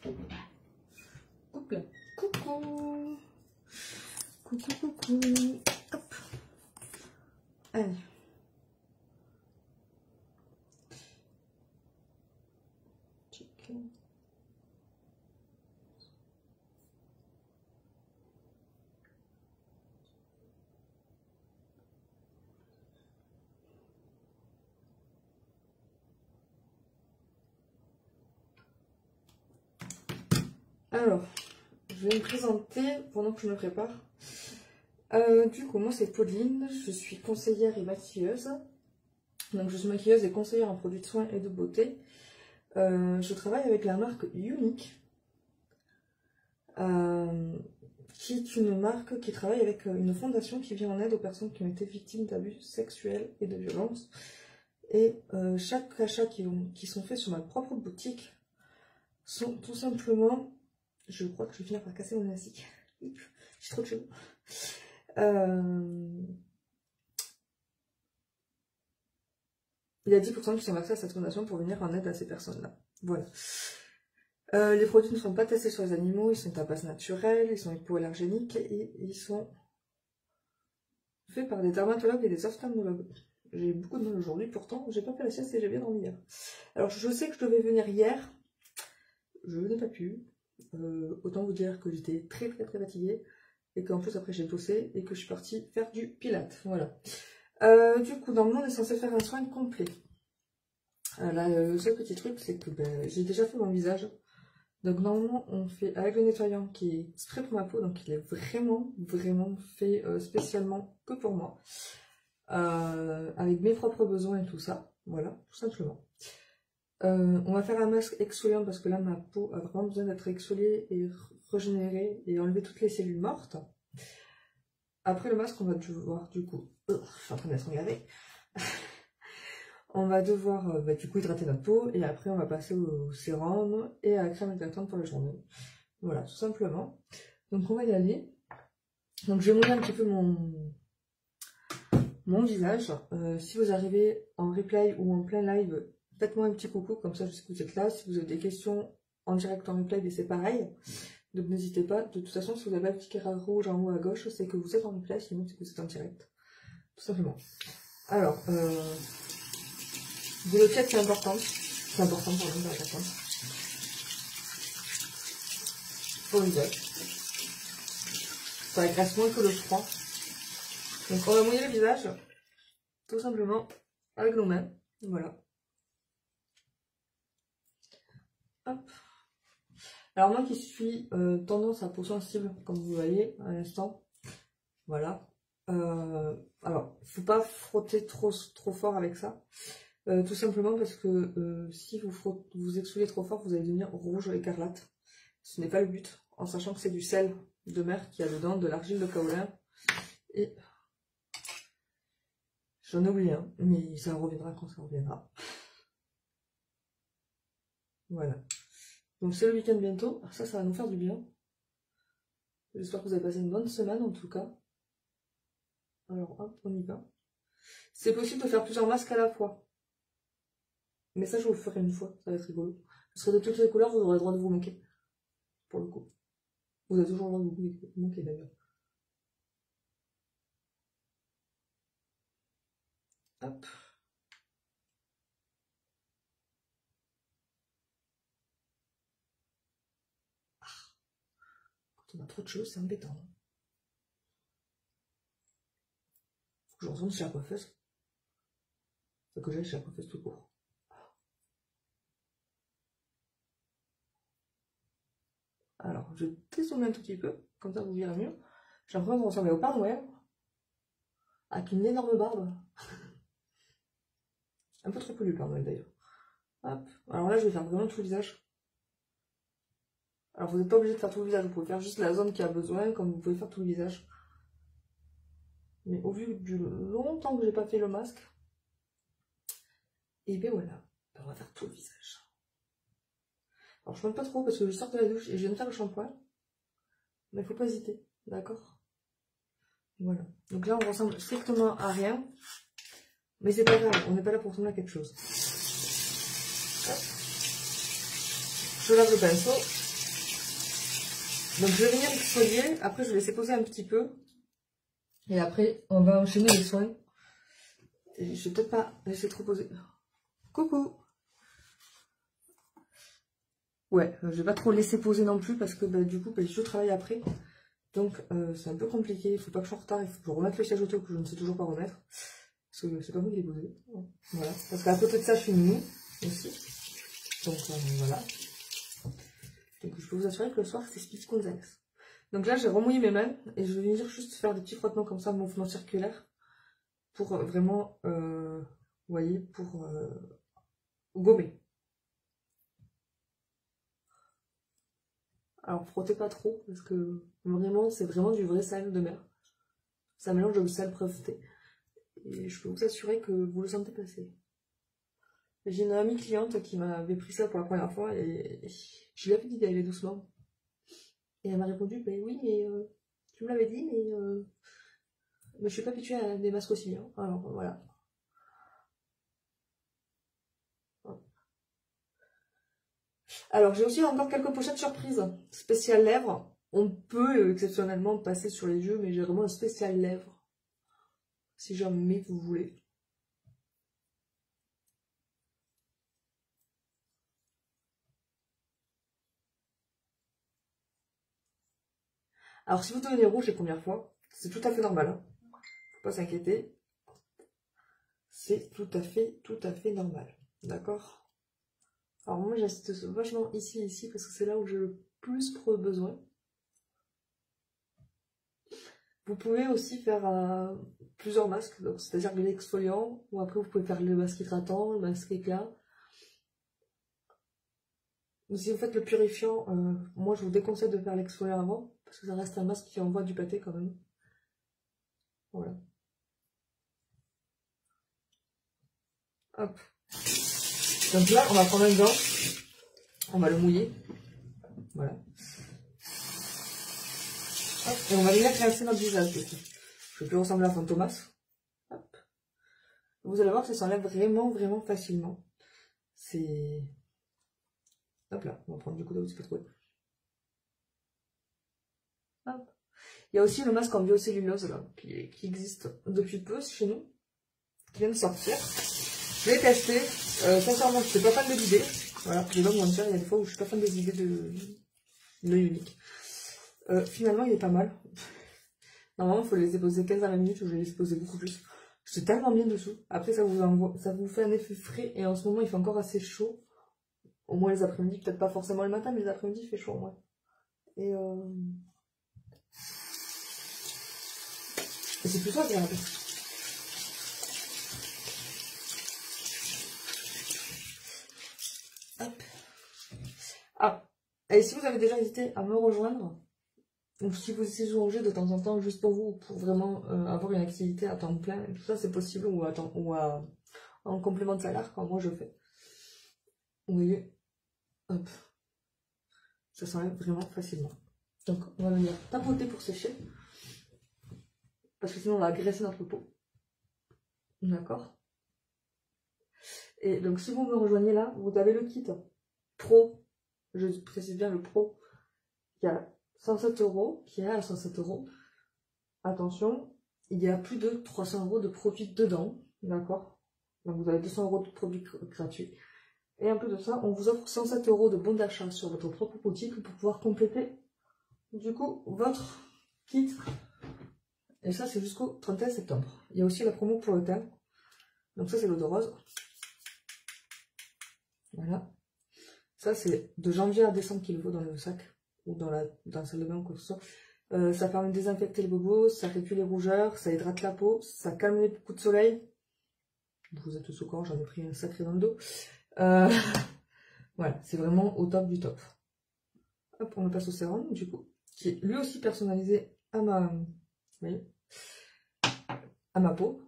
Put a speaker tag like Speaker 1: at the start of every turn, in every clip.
Speaker 1: Hop là. Coucou. Coucou, coucou. Hop. Allez. Alors, je vais me présenter pendant que je me prépare. Du coup, moi c'est Pauline, je suis conseillère et maquilleuse. Donc je suis maquilleuse et conseillère en produits de soins et de beauté. Je travaille avec la marque Unique, qui est une marque qui travaille avec une fondation qui vient en aide aux personnes qui ont été victimes d'abus sexuels et de violences. Et chaque achat qui sont faits sur ma propre boutique sont tout simplement... Je crois que je vais finir par casser mon élastique. J'ai trop de cheveux. Il y a 10% qui sont versés à cette fondation pour venir en aide à ces personnes-là. Voilà. Les produits ne sont pas testés sur les animaux, ils sont à base naturelle, ils sont hypoallergéniques et ils sont faits par des dermatologues et des ophtalmologues. J'ai beaucoup de mal aujourd'hui, pourtant j'ai pas fait la sieste et j'ai bien dormi hier. Alors je sais que je devais venir hier, je n'ai pas pu. Autant vous dire que j'étais très fatiguée et qu'en plus après j'ai bossé et que je suis partie faire du pilate. Voilà. Du coup, normalement on est censé faire un soin complet. Là, le seul petit truc c'est que j'ai déjà fait mon visage. Donc normalement on fait avec le nettoyant qui est spray pour ma peau, donc il est vraiment fait spécialement que pour moi. Avec mes propres besoins et tout ça. Voilà, tout simplement. On va faire un masque exfoliant parce que là ma peau a vraiment besoin d'être exfoliée et régénérée et enlever toutes les cellules mortes. Après le masque on va devoir du coup, je suis en train d'être regardée. On va devoir du coup hydrater notre peau et après on va passer au sérum et à la crème hydratante pour la journée. Voilà, tout simplement. Donc on va y aller. Donc je vais montrer un petit peu mon visage. Si vous arrivez en replay ou en plein live, faites-moi un petit coucou, comme ça je sais que vous êtes là. Si vous avez des questions en direct en replay, c'est pareil. Donc n'hésitez pas. De toute façon, si vous avez un petit carré rouge en haut à gauche, c'est que vous êtes en replay, sinon c'est que vous êtes en direct. Tout simplement. Alors, de l'eau tiède, c'est important. C'est important pour nous, la personne. Pour le visage. Ça graisse moins que le froid. Donc on va mouiller le visage, tout simplement, avec nos mains. Voilà. Hop. Alors moi qui suis tendance à peau sensible, comme vous voyez à l'instant, voilà. Alors, faut pas frotter trop fort avec ça, tout simplement parce que si vous exfoliez trop fort, vous allez devenir rouge écarlate. Ce n'est pas le but, en sachant que c'est du sel de mer qu'il y a dedans, de l'argile de kaolin, et j'en ai oublié un, mais ça reviendra quand ça reviendra. Voilà. Donc c'est le week-end bientôt, alors ça va nous faire du bien. J'espère que vous avez passé une bonne semaine en tout cas. Alors hop, on y va. C'est possible de faire plusieurs masques à la fois. Mais ça je vous le ferai une fois, ça va être rigolo. Parce que de toutes les couleurs, vous aurez le droit de vous moquer. Pour le coup. Vous avez toujours le droit de vous moquer d'ailleurs. Hop. Quand on a trop de cheveux, c'est embêtant. Faut que je retourne chez la coiffeuse. Faut que j'aille chez la coiffeuse tout court. Alors, je vais dézoomer un tout petit peu, comme ça vous verrez mieux. J'ai l'impression de ressembler au Père Noël, avec une énorme barbe. Un peu trop poli le Père Noël d'ailleurs. Hop. Alors là, je vais faire vraiment tout le visage. Alors vous n'êtes pas obligé de faire tout le visage, vous pouvez faire juste la zone qui a besoin, comme vous pouvez faire tout le visage. Mais au vu du longtemps que j'ai pas fait le masque, et bien voilà, on va faire tout le visage. Alors je ne pas trop parce que je sors de la douche et je viens de faire le shampoing. Mais il ne faut pas hésiter, d'accord? Voilà. Donc là on ressemble strictement à rien. Mais c'est pas grave, on n'est pas là pour ressembler à quelque chose. Hop. Je lave le pinceau. Donc je vais venir exfolier, après je vais laisser poser un petit peu. Et après on va enchaîner les soins. Et je vais peut-être pas laisser trop poser. Coucou! Ouais, je vais pas trop laisser poser non plus parce que bah, du coup bah, je travaille après. Donc c'est un peu compliqué, il faut pas que je sois en retard, il faut que je remette le siège auto que je ne sais toujours pas remettre. Parce que c'est pas moi qui l'ai posé. Voilà. Parce qu'à côté de ça je suis une aussi. Donc voilà. Donc je peux vous assurer que le soir c'est Speed Gonzales. Donc là j'ai remouillé mes mains et je vais venir juste faire des petits frottements comme ça, mouvement circulaire. Pour vraiment, vous voyez, pour gommer. Alors frottez pas trop parce que vraiment c'est vraiment du vrai sel de mer. C'est un mélange de sel breveté. Et je peux vous assurer que vous le sentez passer. J'ai une amie cliente qui m'avait pris ça pour la première fois et je lui avais dit d'y aller doucement. Et elle m'a répondu, ben oui, mais tu me l'avais dit, mais je suis pas habituée à des masques aussi. Hein. Alors voilà. Alors j'ai aussi encore quelques pochettes surprises. Spéciales lèvres. On peut exceptionnellement passer sur les yeux, mais j'ai vraiment un spécial lèvres. Si jamais vous voulez. Alors si vous devenez rouge les premières fois, c'est tout à fait normal. Hein. Faut pas s'inquiéter. C'est tout à fait normal. D'accord? Alors moi j'insiste vachement ici, parce que c'est là où j'ai le plus besoin. Vous pouvez aussi faire plusieurs masques, c'est-à-dire l'exfoliant, ou après vous pouvez faire le masque hydratant, le masque éclat. Ou si vous faites le purifiant, moi je vous déconseille de faire l'exfoliant avant, parce que ça reste un masque qui envoie du pâté quand même. Voilà. Hop. Donc là, on va prendre un gant, on va le mouiller. Voilà. Hop. Et on va venir classer notre visage. Je vais plus ressembler à Fantomas. Hop. Vous allez voir que ça s'enlève vraiment facilement. C'est... Hop là, on va prendre du coup de pas trop. Hop. Il y a aussi le masque en biocellulose là, qui existe depuis peu chez nous, qui vient de sortir. Je l'ai testé. Sincèrement, je suis pas fan de l'idée. Voilà, je vais pas vous mentir, il y a des fois où je suis pas fan des idées de l'œil unique. Finalement, il est pas mal. Normalement, il faut les poser 15 à la minute, ou je vais les poser beaucoup plus. C'est tellement bien dessous. Après, ça vous fait un effet frais, et en ce moment, il fait encore assez chaud. Au moins les après-midi, peut-être pas forcément le matin, mais les après-midi, il fait chaud au moins. Et c'est plutôt agréable. Hop. Ah, et si vous avez déjà hésité à me rejoindre, ou si vous échangez de temps en temps juste pour vous, pour vraiment avoir une activité à temps plein, tout ça c'est possible, ou en complément de salaire, comme moi je fais. Vous voyez, hop, ça s'enlève vraiment facilement. Donc on va venir tapoter pour sécher, parce que sinon on va agresser notre peau. D'accord? Et donc si vous me rejoignez là, vous avez le kit Pro, je précise bien le Pro, qui a 107 €, qui est à 107 €. Attention, il y a plus de 300 € de produits dedans, d'accord? Donc vous avez 200 € de produits gratuits. Et en plus de ça, on vous offre 107 € de bons d'achat sur votre propre boutique pour pouvoir compléter, du coup, votre kit. Et ça, c'est jusqu'au 31 septembre. Il y a aussi la promo pour le teint. Donc ça, c'est l'eau de rose. Voilà. Ça, c'est de janvier à décembre qu'il faut dans le sac, ou dans la salle de bain, ou quoi que ce soit. Ça permet de désinfecter les bobos, ça réduit les rougeurs, ça hydrate la peau, ça calme les coups de soleil. Vous êtes tous au courant, j'en ai pris un sacré dans le dos. Voilà, c'est vraiment au top du top. Hop, on passe au sérum, du coup, qui est lui aussi personnalisé à ma, vous voyez, à ma peau.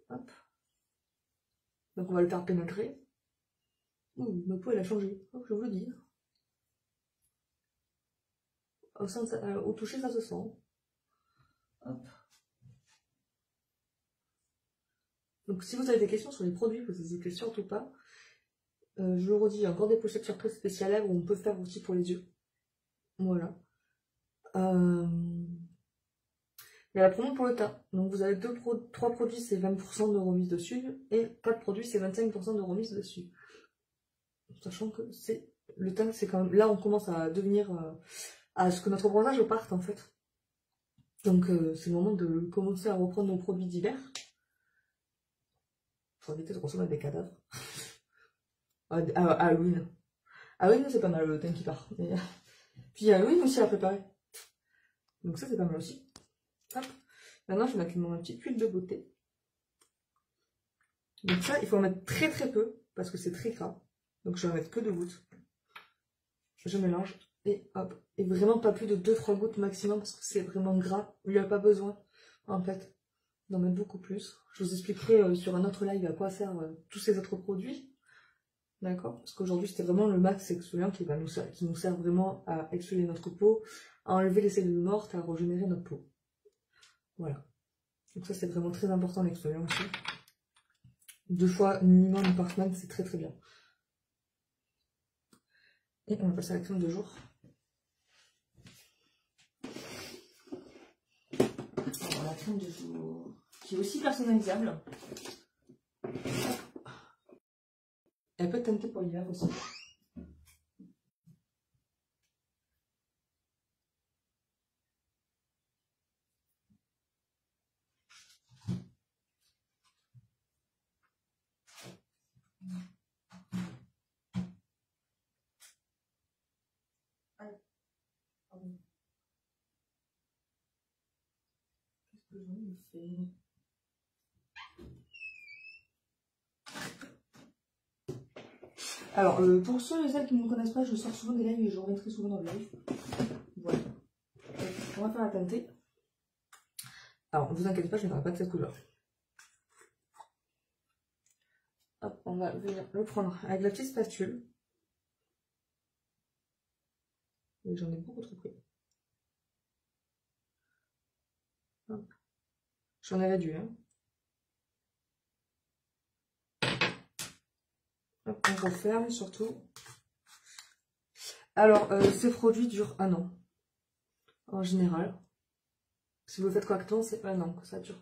Speaker 1: Hop. Donc on va le faire pénétrer. Ouh, ma peau elle a changé, oh, je vous le dis. Au toucher, ça se sent. Hop. Donc si vous avez des questions sur les produits, vous n'hésitez surtout pas. Je le redis, il y a encore des pochettes surprises spéciales où on peut faire aussi pour les yeux. Voilà. Il y a la promo pour le teint. Donc vous avez 3 produits, c'est 20% de remise dessus. Et 4 produits, c'est 25% de remise dessus. Sachant que c'est le teint, c'est quand même... Là, on commence à devenir... à ce que notre bronzage parte, en fait. Donc c'est le moment de commencer à reprendre nos produits d'hiver. Faut éviter de consommer des cadavres. Halloween. Halloween, c'est pas mal le teint qui part. Mais... Puis Halloween aussi à préparer. Donc ça, c'est pas mal aussi. Hop. Maintenant, je vais mettre ma petite huile de beauté. Donc ça, il faut en mettre très très peu, parce que c'est très gras. Donc je vais en mettre que 2 gouttes. Je mélange, et hop. Et vraiment pas plus de 2-3 gouttes maximum, parce que c'est vraiment gras. Il n'y a pas besoin, en fait, d'en mettre beaucoup plus. Je vous expliquerai sur un autre live à quoi servent tous ces autres produits. D'accord? Parce qu'aujourd'hui, c'était vraiment le max exfoliant qui nous sert vraiment à exfolier notre peau, à enlever les cellules mortes, à régénérer notre peau. Voilà. Donc ça, c'est vraiment très important l'exfoliant aussi. 2 fois minimum par semaine, c'est très très bien. Et on va passer à la crème de jour. Alors, la crème de jour, qui est aussi personnalisable. Elle peut être teintée pour l'hiver aussi. Qu'est-ce que j'en ai fait? Alors, pour ceux et celles qui ne me connaissent pas, je sors souvent des lives et je reviens très souvent dans le live. Voilà. On va faire la teinter. Alors, ne vous inquiétez pas, je n'aurai pas de cette couleur. Hop, on va venir le prendre avec la petite spatule. Et j'en ai beaucoup trop pris. J'en ai réduit. Hein. Hop, on referme surtout. Alors, ces produits durent 1 an. En général. Si vous le faites correctement, c'est 1 an que ça dure.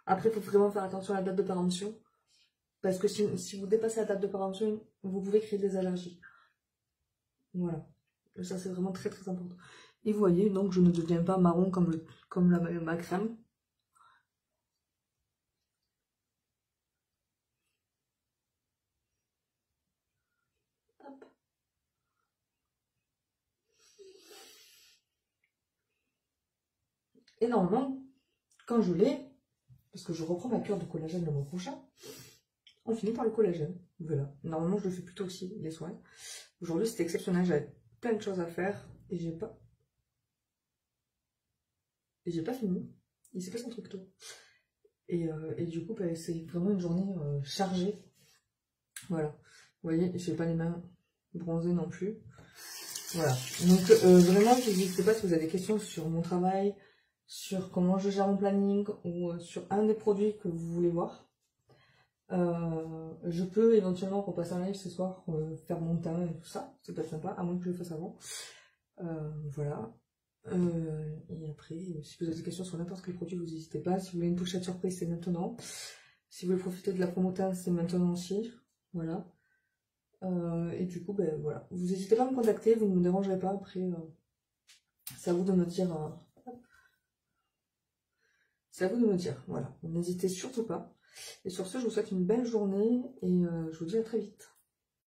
Speaker 1: Après, il faut vraiment faire attention à la date de péremption. Parce que si vous dépassez la date de péremption, vous pouvez créer des allergies. Voilà. Et ça, c'est vraiment très très important. Et vous voyez, donc je ne deviens pas marron comme ma crème. Hop. Et normalement, quand je l'ai, parce que je reprends ma cure de collagène le mois prochain, on finit par le collagène. Voilà. Normalement, je le fais plutôt aussi les soins. Aujourd'hui, c'était exceptionnel. J'avais plein de choses à faire et j'ai pas fini. Il s'est passé un truc tôt. Et du coup, bah, c'est vraiment une journée chargée. Voilà. Vous voyez, je n'ai pas les mains bronzées non plus. Voilà. Donc, vraiment, n'hésitez pas si vous avez des questions sur mon travail, sur comment je gère mon planning ou sur un des produits que vous voulez voir. Je peux éventuellement repasser un live ce soir, faire mon teint et tout ça. Ça peut être sympa, à moins que je le fasse avant. Voilà. Et après, si vous avez des questions sur n'importe quel produit, vous n'hésitez pas. Si vous voulez une pochette surprise, c'est maintenant. Si vous voulez profiter de la promo teint, c'est maintenant aussi. Voilà. Et du coup, ben voilà. Vous n'hésitez pas à me contacter, vous ne me dérangerez pas. Après, c'est à vous de me dire. C'est à vous de me dire. Voilà. N'hésitez surtout pas. Et sur ce, je vous souhaite une belle journée et je vous dis à très vite.